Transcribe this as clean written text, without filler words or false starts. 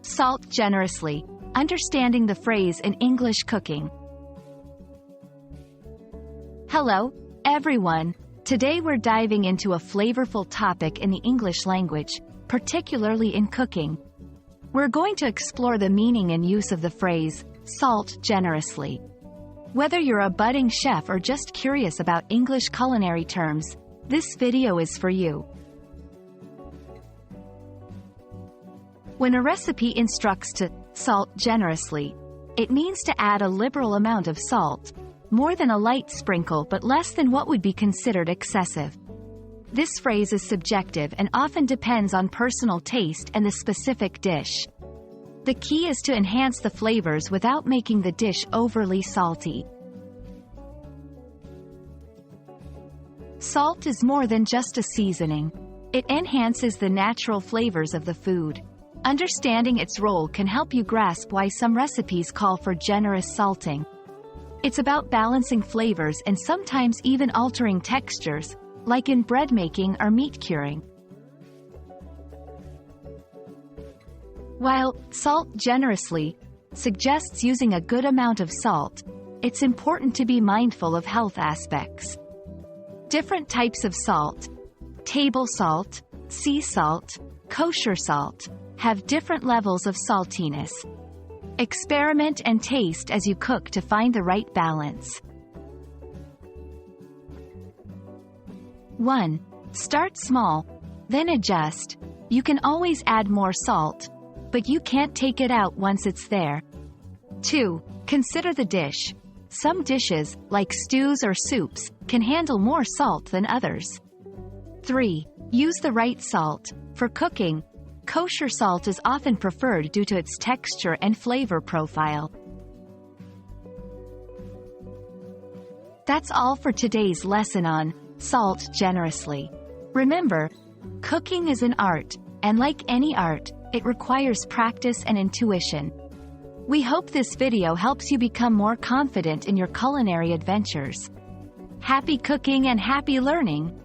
Salt generously. Understanding the phrase in English cooking. Hello, everyone. Today we're diving into a flavorful topic in the English language, particularly in cooking. We're going to explore the meaning and use of the phrase, salt generously. Whether you're a budding chef or just curious about English culinary terms, this video is for you. When a recipe instructs to salt generously, it means to add a liberal amount of salt, more than a light sprinkle but less than what would be considered excessive. This phrase is subjective and often depends on personal taste and the specific dish. The key is to enhance the flavors without making the dish overly salty. Salt is more than just a seasoning. It enhances the natural flavors of the food. Understanding its role can help you grasp why some recipes call for generous salting. It's about balancing flavors and sometimes even altering textures, like in bread making or meat curing. While salt generously suggests using a good amount of salt, it's important to be mindful of health aspects. Different types of salt, table salt, sea salt, kosher salt, have different levels of saltiness. Experiment and taste as you cook to find the right balance. 1. Start small, then adjust. You can always add more salt, but you can't take it out once it's there. 2. Consider the dish. Some dishes, like stews or soups, can handle more salt than others. 3. Use the right salt. For cooking, kosher salt is often preferred due to its texture and flavor profile. That's all for today's lesson on salt generously. Remember, cooking is an art, and like any art, it requires practice and intuition. We hope this video helps you become more confident in your culinary adventures. Happy cooking and happy learning!